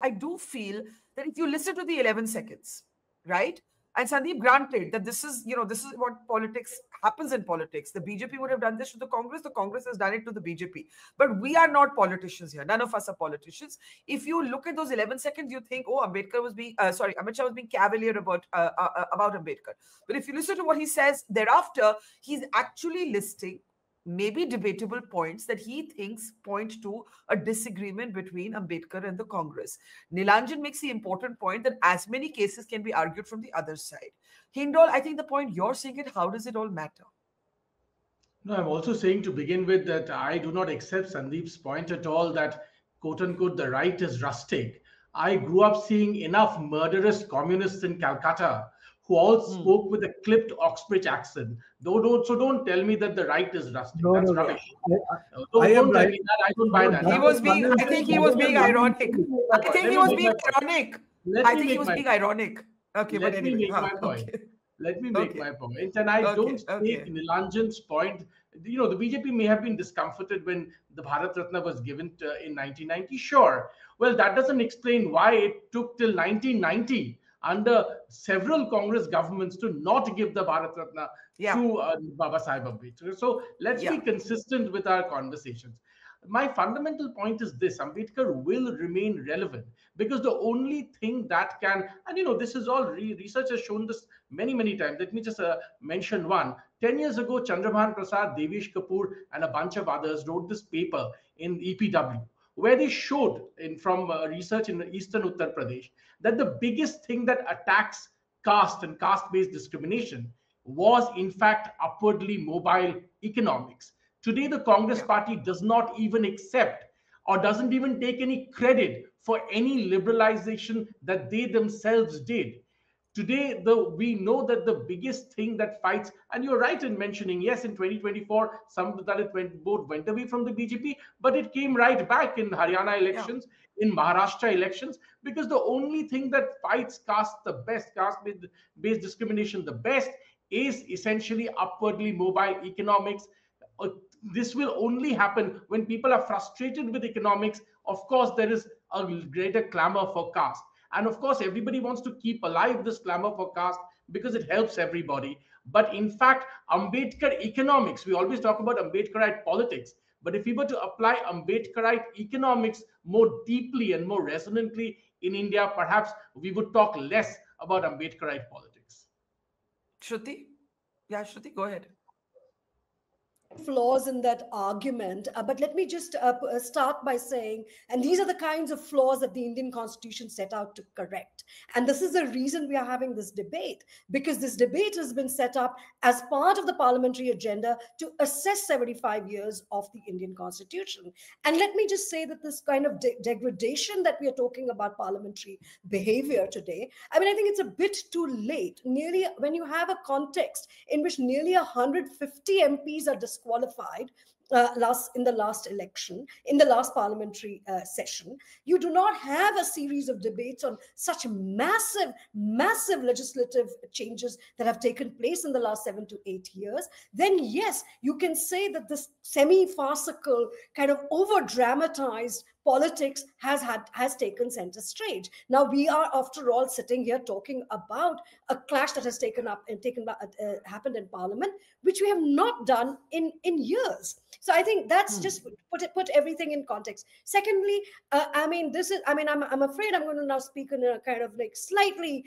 I do feel that if you listen to the 11 seconds, right? And Sandip, granted that this is, this is what politics happens in politics. The BJP would have done this to the Congress has done it to the BJP. But we are not politicians here. None of us are politicians. If you look at those 11 seconds, you think, oh, Ambedkar was being, Amit Shah was being cavalier about Ambedkar. But if you listen to what he says thereafter, he's actually listing maybe debatable points that he thinks point to a disagreement between Ambedkar and the Congress. Nilanjan makes the important point that as many cases can be argued from the other side. Hindol, I think the point you're saying it, how does it all matter? No, I'm also saying to begin with that I do not accept Sandeep's point at all that, quote unquote, the right is rustic. I grew up seeing enough murderous communists in Calcutta who all spoke with a clipped Oxbridge accent. Don't tell me that the right is rustic. That's rubbish. Don't tell me that. I don't buy that. I think he was being ironic. I think he was being ironic. I think he was being ironic. Okay, but anyway. Let me make my point. And I don't take Nilanjan's point. The BJP may have been discomforted when the Bharat Ratna was given in 1990. Sure. Well, that doesn't explain why it took till 1990 under several Congress governments to not give the Bharat Ratna to Babasaheb Ambedkar. So let's be consistent with our conversations. My fundamental point is this: Ambedkar will remain relevant because the only thing that can, and this is all research has shown this many times. Let me just mention one. 10 years ago, Chandrabhan Prasad, Devesh Kapoor, and a bunch of others wrote this paper in EPW, where they showed from research in eastern Uttar Pradesh that the biggest thing that attacks caste and caste-based discrimination was in fact upwardly mobile economics. Today, the Congress party does not even accept or doesn't even take any credit for any liberalization that they themselves did. Today, we know that the biggest thing that fights, and you're right in mentioning, yes, in 2024, some of that vote went away from the BJP, but it came right back in Haryana elections, in Maharashtra elections, because the only thing that fights caste-based discrimination the best is essentially upwardly mobile economics. This will only happen when people are frustrated with economics. Of course, there is a greater clamor for caste. And of course, everybody wants to keep alive this clamor for caste because it helps everybody. But in fact, Ambedkar economics, we always talk about Ambedkarite politics. But if we were to apply Ambedkarite economics more deeply and more resonantly in India, perhaps we would talk less about Ambedkarite politics. Shruti? Yeah, Shruti, go ahead. Flaws in that argument, but let me just start by saying, and these are the kinds of flaws that the Indian Constitution set out to correct. And this is the reason we are having this debate, because this debate has been set up as part of the parliamentary agenda to assess 75 years of the Indian Constitution. And let me just say that this kind of degradation that we are talking about parliamentary behavior today, I mean, I think it's a bit too late. Nearly, when you have a context in which nearly 150 MPs are disqualified in the last election, in the last parliamentary session, you do not have a series of debates on such massive legislative changes that have taken place in the last 7 to 8 years, then yes, you can say that this semi-farcical kind of over-dramatized politics has taken center stage. Now we are, after all, sitting here talking about a clash that has happened in Parliament, which we have not done in years. So I think that's just put everything in context. Secondly, I'm afraid I'm going to now speak in a kind of like slightly,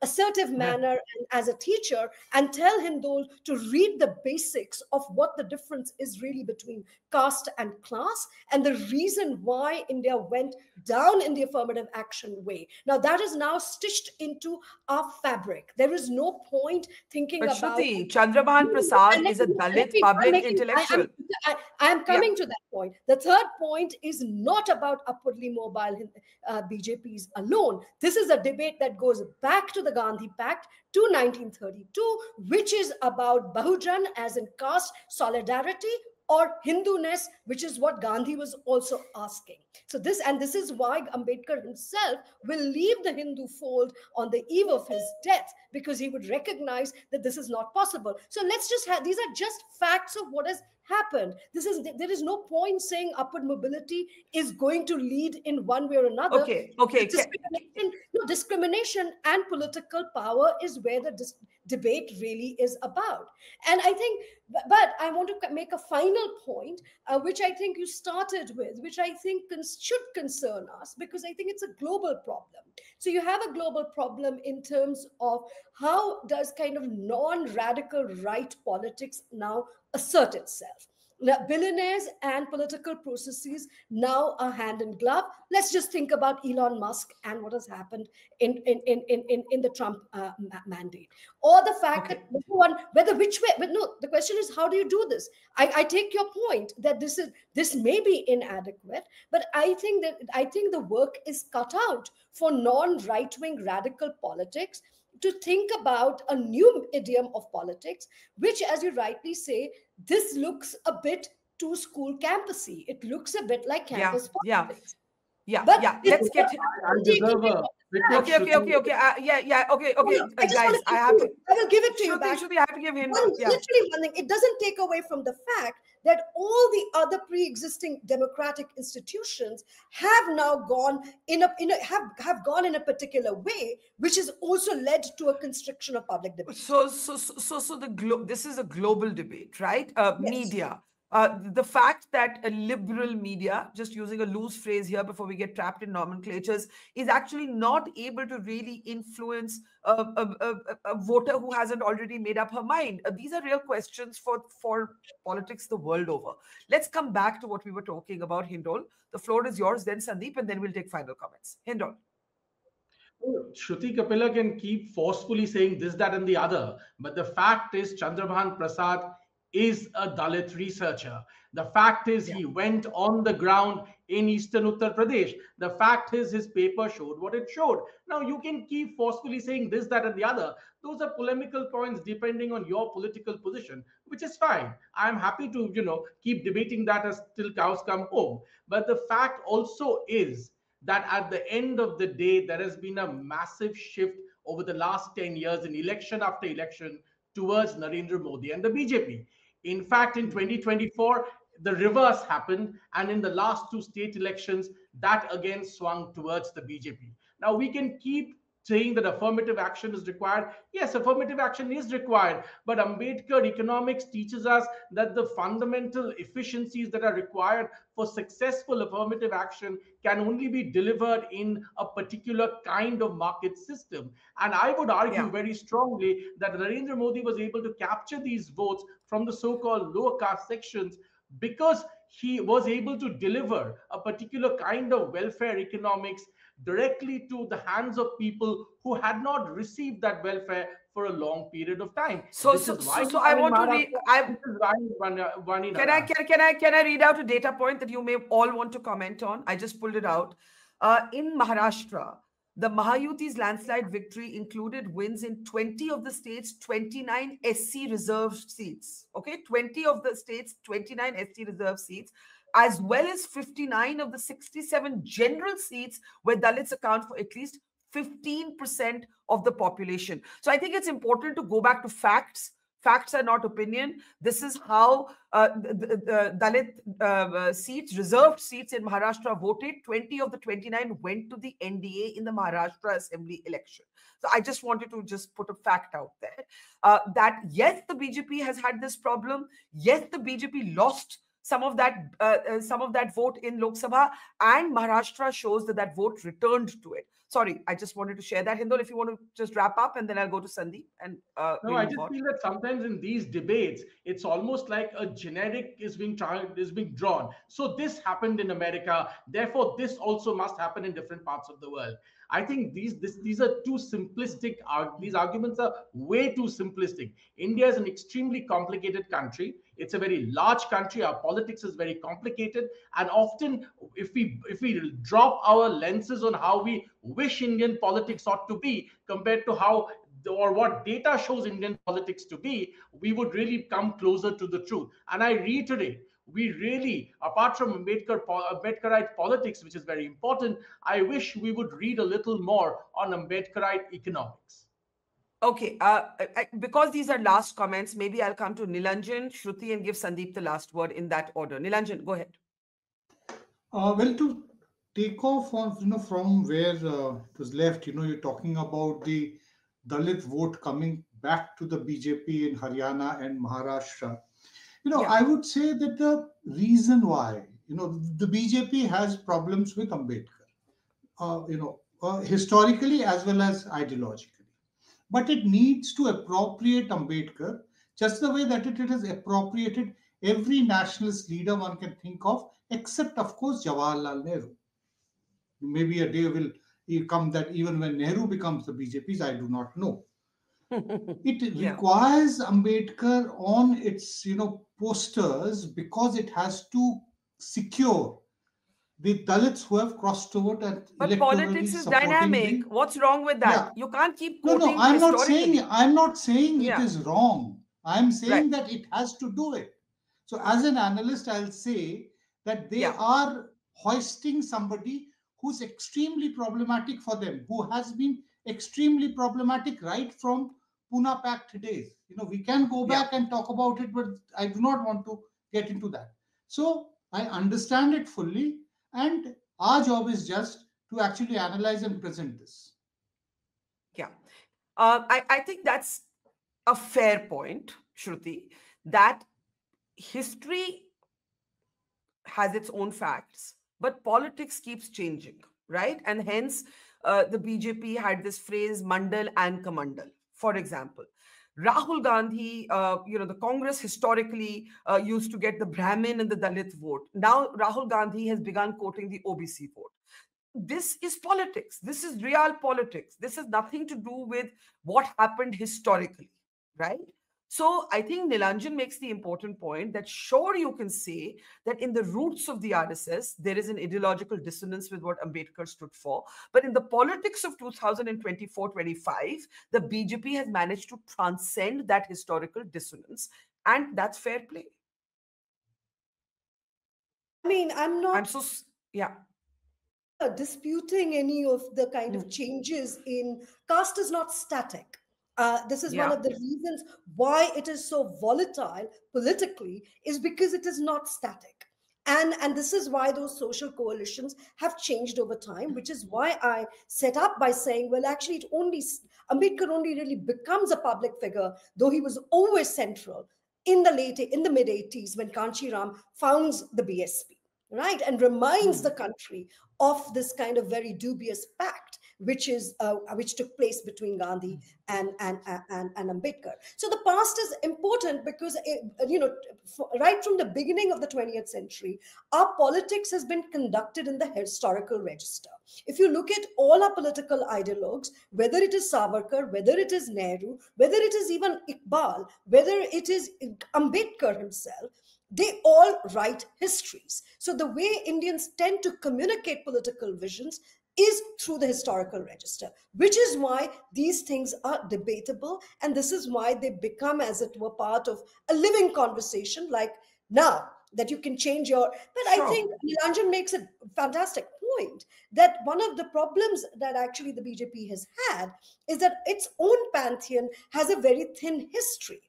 assertive manner as a teacher and tell Hindol to read the basics of what the difference is really between caste and class and the reason why India went down in the affirmative action way. Now that is now stitched into our fabric. There is no point thinking about... Shruti, Chandrabhan Prasad is a Dalit public intellectual. I am coming to that point. The third point is not about upwardly mobile BJPs alone. This is a debate that goes back to the Gandhi Pact to 1932, which is about Bahujan as in caste solidarity or Hinduness, which is what Gandhi was also asking. So this is why Ambedkar himself will leave the Hindu fold on the eve of his death, because he would recognize that this is not possible. So let's just have, these are just facts of what has happened. There is no point saying upward mobility is going to lead in one way or another. Okay. Discrimination and political power is where the debate really is about. And I think, but I want to make a final point, which I think you started with, which I think should concern us, because I think it's a global problem. So you have a global problem in terms of how does kind of non-radical right politics now assert itself. Now, billionaires and political processes now are hand in glove. Let's just think about Elon Musk and what has happened in the Trump mandate, or the fact that whether which way. But no, the question is, how do you do this? I take your point that this may be inadequate, but I think the work is cut out for non-right-wing radical politics to think about a new idiom of politics, which, as you rightly say, this looks a bit too school campusy. It looks a bit like campus politics. Let's get. Okay. Guys, I will give it to you back. Shruti, I have to give him. Literally one thing. It doesn't take away from the fact that all the other pre-existing democratic institutions have now gone have gone in a particular way, which has also led to a constriction of public debate. So this is a global debate, right? Yes. Media. The fact that a liberal media, just using a loose phrase here before we get trapped in nomenclatures, is actually not able to really influence a voter who hasn't already made up her mind. These are real questions for politics the world over. Let's come back to what we were talking about, Hindol. The floor is yours, then Sandip, and then we'll take final comments. Hindol. Shruti, Kapila can keep forcefully saying this, that, and the other, but the fact is Chandrabhan Prasad is a Dalit researcher. The fact is he went on the ground in eastern Uttar Pradesh. The fact is his paper showed what it showed. Now you can keep forcefully saying this, that, and the other. Those are polemical points depending on your political position, which is fine. I'm happy to, keep debating that as till cows come home. But the fact also is that at the end of the day, there has been a massive shift over the last 10 years in election after election towards Narendra Modi and the BJP. In fact, in 2024, the reverse happened. And in the last two state elections, that again swung towards the BJP. Now, we can keep saying that affirmative action is required. Yes, affirmative action is required. But Ambedkar economics teaches us that the fundamental efficiencies that are required for successful affirmative action can only be delivered in a particular kind of market system. And I would argue very strongly that Narendra Modi was able to capture these votes from the so-called lower caste sections because he was able to deliver a particular kind of welfare economics directly to the hands of people who had not received that welfare for a long period of time. So I want to read. Can I read out a data point that you may all want to comment on? I just pulled it out. In Maharashtra, the Mahayuti's landslide victory included wins in 20 of the states, 29 SC reserved seats. Okay, 20 of the states, 29 SC reserved seats, as well as 59 of the 67 general seats where Dalits account for at least 15% of the population. So I think it's important to go back to facts. Facts are not opinion. This is how the Dalit seats, reserved seats in Maharashtra voted. 20 of the 29 went to the NDA in the Maharashtra Assembly election. So I just wanted to just put a fact out there that yes, the BJP has had this problem. Yes, the BJP lost some of that vote in Lok Sabha, and Maharashtra shows that vote returned to it. Sorry, I just wanted to share that. Hindol, if you want to just wrap up, and then I'll go to Sandip. And no, I just feel that sometimes in these debates, it's almost like a generic is being drawn. So this happened in America, therefore this also must happen in different parts of the world. I think these are too simplistic. These arguments are way too simplistic. India is an extremely complicated country. It's a very large country. Our politics is very complicated. And often, if we drop our lenses on how we wish Indian politics ought to be compared to how or what data shows Indian politics to be, we would really come closer to the truth. And I reiterate, We really, apart from Ambedkarite politics, which is very important, I wish we would read a little more on Ambedkarite economics. Okay, because these are last comments, maybe I'll come to Nilanjan, Shruti, and give Sandip the last word in that order. Nilanjan, go ahead. Well, to take off on, from where it was left, you're talking about the Dalit vote coming back to the BJP in Haryana and Maharashtra. I would say that the reason why, the BJP has problems with Ambedkar, historically as well as ideologically. But it needs to appropriate Ambedkar just the way that it has appropriated every nationalist leader one can think of, except, of course, Jawaharlal Nehru. Maybe a day will come that even when Nehru becomes the BJP's, I do not know. It requires Ambedkar on its, posters because it has to secure the Dalits who have crossed over and but politics is dynamic. What's wrong with that? Yeah. You can't keep quoting. No, I'm not saying it is wrong. I'm saying that it has to do it. So as an analyst, I'll say that they are hoisting somebody who's extremely problematic for them, who has been extremely problematic right from Pune Pact days. We can go back and talk about it, but I do not want to get into that. So I understand it fully, and our job is just to actually analyze and present this. Yeah. I think that's a fair point, Shruti, that history has its own facts, but politics keeps changing, right? And hence, the BJP had this phrase, Mandal and Kamandal, for example. Rahul Gandhi, the Congress historically used to get the Brahmin and the Dalit vote. Now, Rahul Gandhi has begun quoting the OBC vote. This is politics. This is real politics. This has nothing to do with what happened historically, right? So I think Nilanjan makes the important point that sure, you can say that in the roots of the RSS, there is an ideological dissonance with what Ambedkar stood for. But in the politics of 2024-25, the BJP has managed to transcend that historical dissonance. And that's fair play. I mean, I'm not disputing any of the kind of changes in caste is not static. This is one of the reasons why it is so volatile politically, is because it is not static. And this is why those social coalitions have changed over time, which is why I set up by saying, well, actually, Ambedkar only really becomes a public figure, though he was always central in the mid 80s when Kanchi Ram founds the BSP, right, and reminds the country of this kind of very dubious pact which took place between Gandhi and Ambedkar. So the past is important because right from the beginning of the 20th century, our politics has been conducted in the historical register. If you look at all our political ideologues, whether it is Savarkar, whether it is Nehru, whether it is even Iqbal, whether it is Ambedkar himself, they all write histories. So the way Indians tend to communicate political visions is through the historical register, which is why these things are debatable. And this is why they become, as it were, part of a living conversation, like now that you can change your... But I think Nilanjan makes a fantastic point that one of the problems that actually the BJP has had is that its own pantheon has a very thin history.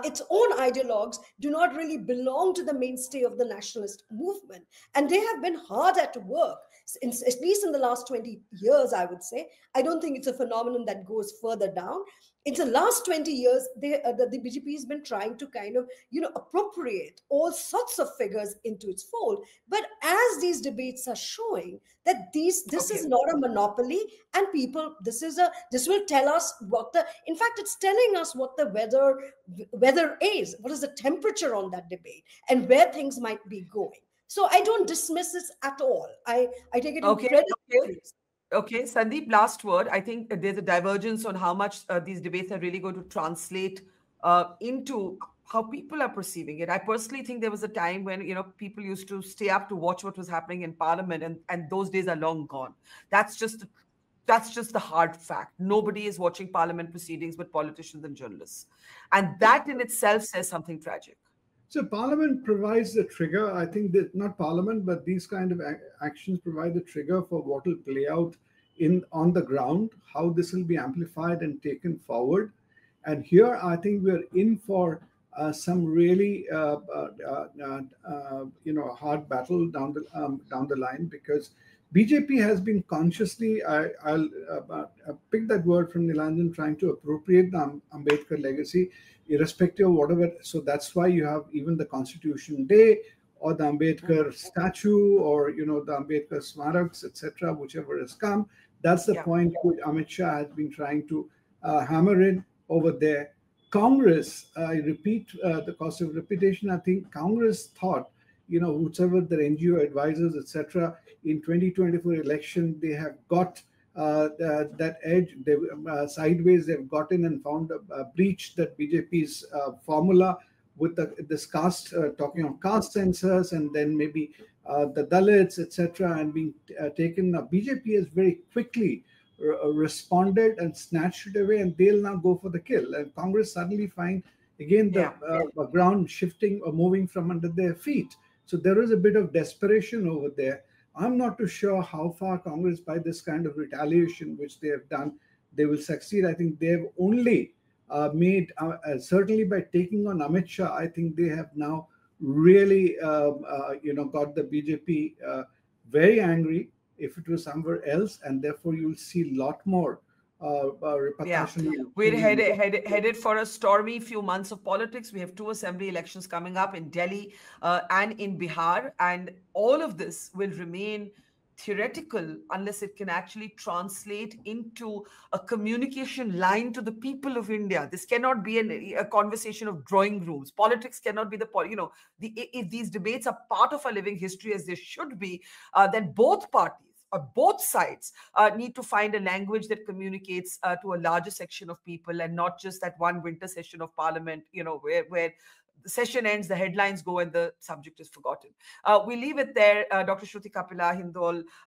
Its own ideologues do not really belong to the mainstay of the nationalist movement. And they have been hard at work, at least in the last 20 years, I would say. I don't think it's a phenomenon that goes further down. In the last 20 years, the BJP has been trying to kind of, appropriate all sorts of figures into its fold. But as these debates are showing that this is not a monopoly, and people, this will tell us in fact, it's telling us what the weather is, what is the temperature on that debate, and where things might be going. So I don't dismiss this at all. I take it incredibly. Okay, Sandip, last word. I think there's a divergence on how much these debates are really going to translate into how people are perceiving it. I personally think there was a time when, people used to stay up to watch what was happening in Parliament, and those days are long gone. That's just the hard fact. Nobody is watching Parliament proceedings but politicians and journalists. And that in itself says something tragic. So Parliament provides the trigger. I think that not Parliament, but these kind of actions provide the trigger for what will play out in on the ground, how this will be amplified and taken forward. And here, I think we're in for some really, hard battle down the line, because BJP has been consciously, I'll pick that word from Nilanjan, trying to appropriate the Ambedkar legacy, irrespective of whatever. So that's why you have even the Constitution Day or the Ambedkar statue, or the Ambedkar Smaraks, etc., whichever has come. That's the point which Amit Shah has been trying to hammer in over there. Congress, I repeat, the cost of repetition, I think Congress thought, whichever their NGO advisors, etc., in 2024 election, they have got that edge. They sideways, they've gotten and found a breach that BJP's formula with this caste, talking of caste census, and then maybe the Dalits, etc., and being taken. BJP has very quickly responded and snatched it away, and they'll now go for the kill. And Congress suddenly find again the ground shifting or moving from under their feet. So there is a bit of desperation over there. I'm not too sure how far Congress, by this kind of retaliation which they have done, they will succeed. I think they've only made, certainly by taking on Amit Shah, I think they have now really, got the BJP very angry. If it was somewhere else, and therefore you'll see a lot more repercussions. Yeah. We're headed for a stormy few months of politics. We have 2 assembly elections coming up in Delhi and in Bihar, and all of this will remain theoretical unless it can actually translate into a communication line to the people of India. This cannot be a conversation of drawing rooms. Politics cannot be if these debates are part of our living history, as they should be, then both parties or both sides need to find a language that communicates to a larger section of people, and not just that one winter session of parliament, where the session ends, the headlines go, and the subject is forgotten. We leave it there. Dr. Shruti, Kapila, Hindol,